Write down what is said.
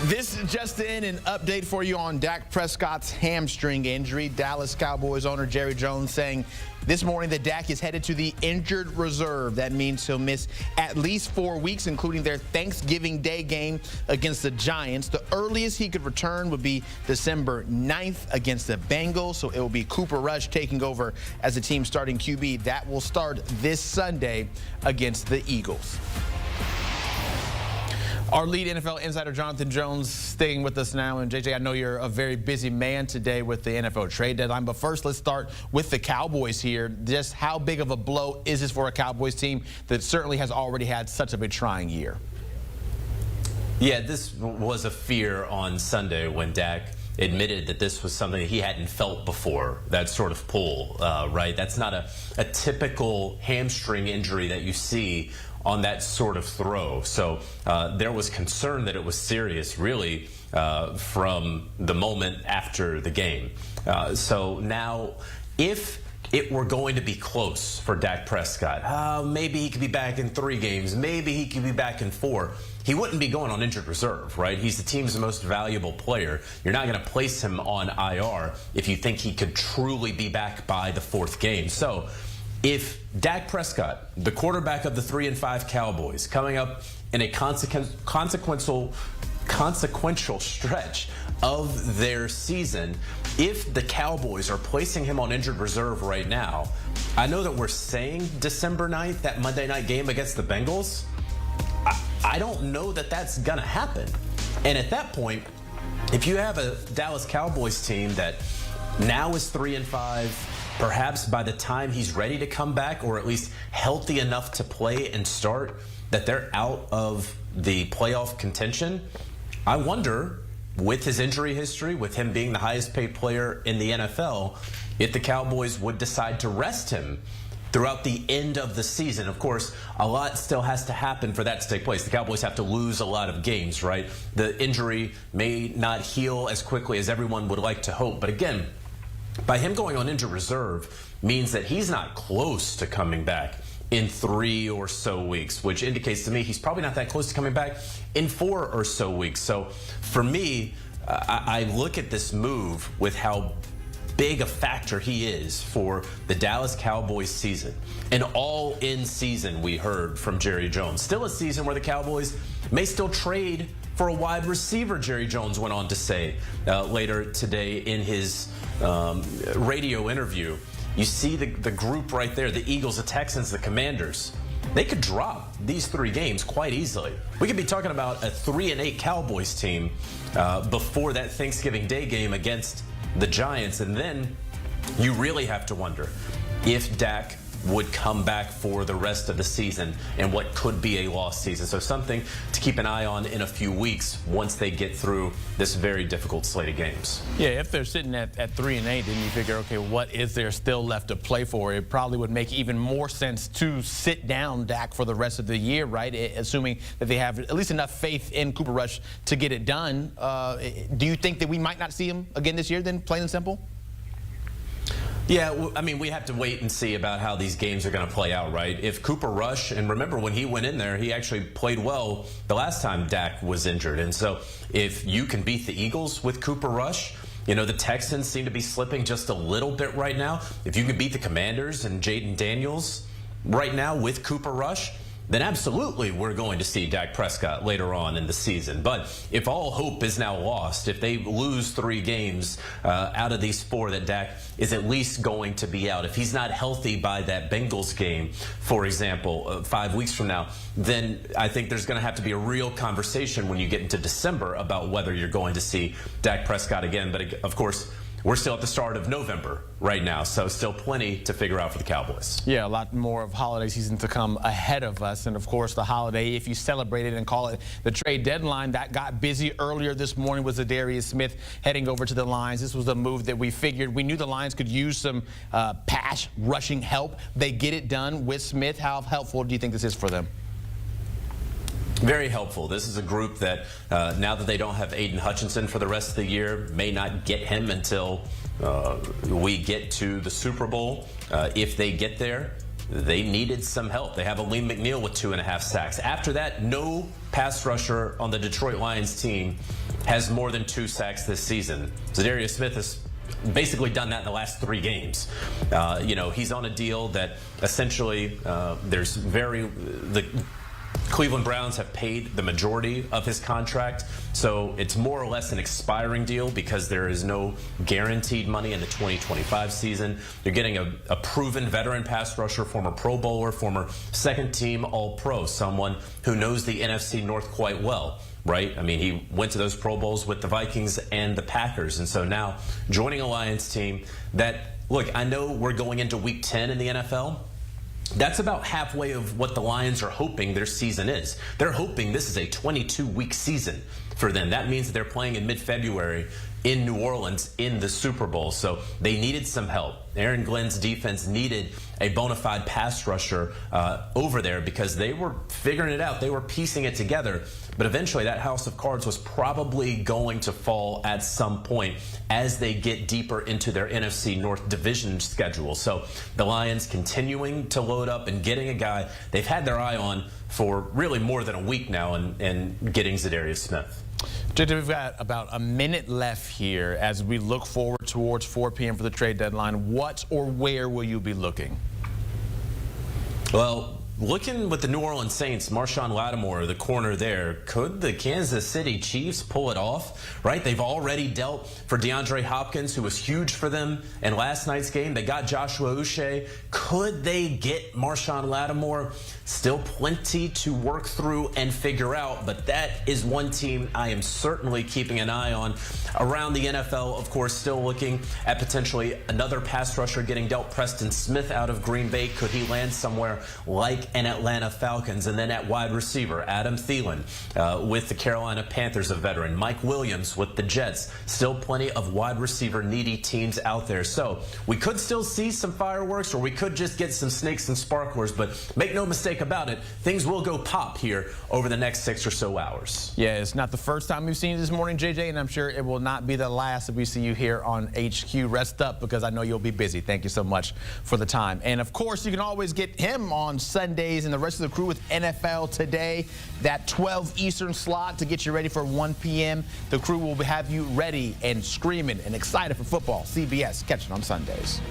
This just in, an update for you on Dak Prescott's hamstring injury. Dallas Cowboys owner Jerry Jones saying this morning that Dak is headed to the injured reserve. That means he'll miss at least 4 weeks, including their Thanksgiving Day game against the Giants. The earliest he could return would be December 9th against the Bengals. So it will be Cooper Rush taking over as the team's starting QB. That will start this Sunday against the Eagles. Our lead NFL insider, Jonathan Jones, staying with us now. And, JJ, I know you're a very busy man today with the NFL trade deadline. But first, let's start with the Cowboys here. Just how big of a blow is this for a Cowboys team that certainly has already had such a trying year? Yeah, this was a fear on Sunday when Dak admitted that this was something he hadn't felt before, that sort of pull, right? That's not a typical hamstring injury that you see on that sort of throw. So there was concern that it was serious, really, from the moment after the game. So now, if it were going to be close for Dak Prescott, maybe he could be back in 3 games, maybe he could be back in 4. He wouldn't be going on injured reserve, right? He's the team's most valuable player. You're not going to place him on IR if you think he could truly be back by the 4th game. So if Dak Prescott, the quarterback of the 3-5 Cowboys, coming up in a consequential stretch of their season, if the Cowboys are placing him on injured reserve right now, I know that we're saying December 9th, that Monday night game against the Bengals. I don't know that that's going to happen. And at that point, if you have a Dallas Cowboys team that now is 3-5, perhaps by the time he's ready to come back, or at least healthy enough to play and start, that they're out of the playoff contention, I wonder, with his injury history, with him being the highest paid player in the NFL, if the Cowboys would decide to rest him throughout the end of the season. Of course, a lot still has to happen for that to take place. The Cowboys have to lose a lot of games, right? The injury may not heal as quickly as everyone would like to hope. But again, by him going on injured reserve means that he's not close to coming back in 3 or so weeks, which indicates to me he's probably not that close to coming back in 4 or so weeks. So for me, I look at this move with how big a factor he is for the Dallas Cowboys season. An all-in season, we heard from Jerry Jones. Still a season where the Cowboys may still trade for a wide receiver, Jerry Jones went on to say later today in his radio interview. You see the group right there, the Eagles, the Texans, the Commanders. They could drop these 3 games quite easily. We could be talking about a 3-8 Cowboys team before that Thanksgiving Day game against the Giants. And then you really have to wonder if Dak would come back for the rest of the season and what could be a lost season. So something to keep an eye on in a few weeks once they get through this very difficult slate of games. Yeah, if they're sitting at 3-8, then you figure, okay, what is there still left to play for? It probably would make even more sense to sit down Dak for the rest of the year, right? Assuming that they have at least enough faith in Cooper Rush to get it done. Do you think that we might not see him again this year then, plain and simple? Yeah, I mean, we have to wait and see about how these games are going to play out, right? If Cooper Rush, and remember when he went in there, he actually played well the last time Dak was injured. And so if you can beat the Eagles with Cooper Rush, you know, the Texans seem to be slipping just a little bit right now. If you can beat the Commanders and Jaden Daniels right now with Cooper Rush, then absolutely we're going to see Dak Prescott later on in the season. But if all hope is now lost, if they lose 3 games out of these 4 that Dak is at least going to be out, if he's not healthy by that Bengals game, for example, 5 weeks from now, then I think there's going to have to be a real conversation when you get into December about whether you're going to see Dak Prescott again. But of course, we're still at the start of November right now, so still plenty to figure out for the Cowboys. Yeah, a lot more of holiday season to come ahead of us. And, of course, the holiday, if you celebrate it and call it the trade deadline, that got busy earlier this morning with Za'Darius Smith heading over to the Lions. This was a move that we figured. We knew the Lions could use some pass rushing help. They get it done with Smith. How helpful do you think this is for them? Very helpful. This is a group that, now that they don't have Aiden Hutchinson for the rest of the year, may not get him until we get to the Super Bowl. If they get there, they needed some help. They have Aleem McNeil with 2.5 sacks. After that, no pass rusher on the Detroit Lions team has more than 2 sacks this season. Za'Darius Smith has basically done that in the last 3 games. He's on a deal that essentially the Cleveland Browns have paid the majority of his contract, so it's more or less an expiring deal because there is no guaranteed money in the 2025 season. You're getting a proven veteran pass rusher, former Pro Bowler, former second-team All-Pro, someone who knows the NFC North quite well. Right? I mean, he went to those Pro Bowls with the Vikings and the Packers. And so now joining a Lions team that, look, I know we're going into week 10 in the NFL. That's about halfway of what the Lions are hoping their season is. They're hoping this is a 22-week season for them. That means that they're playing in mid-February in New Orleans in the Super Bowl. So they needed some help. Aaron Glenn's defense needed a bona fide pass rusher over there because they were figuring it out. They were piecing it together. But eventually that house of cards was probably going to fall at some point as they get deeper into their NFC North division schedule. So the Lions continuing to load up and getting a guy they've had their eye on for really more than a week now and getting Za'Darius Smith. JJ, we've got about a minute left here as we look forward towards 4 p.m. for the trade deadline. What or where will you be looking? Well, looking with the New Orleans Saints, Marshawn Lattimore, the corner there, could the Kansas City Chiefs pull it off? Right? They've already dealt for DeAndre Hopkins, who was huge for them in last night's game. They got Joshua Uche. Could they get Marshawn Lattimore? Still plenty to work through and figure out, but that is one team I am certainly keeping an eye on. Around the NFL, of course, still looking at potentially another pass rusher getting dealt. Preston Smith out of Green Bay. Could he land somewhere like an Atlanta Falcons? And then at wide receiver, Adam Thielen with the Carolina Panthers, a veteran. Mike Williams with the Jets. Still plenty of wide receiver needy teams out there. So we could still see some fireworks, or we could just get some snakes and sparklers, but make no mistake about it, things will go pop here over the next 6 or so hours. Yeah, it's not the first time we've seen you this morning, JJ, and I'm sure it will not be the last that we see you here on HQ. Rest up, because I know you'll be busy. Thank you so much for the time. And of course, you can always get him on Sundays and the rest of the crew with NFL Today, that 12 Eastern slot to get you ready for 1 p.m. The crew will have you ready and screaming and excited for football. CBS, catch it on Sundays.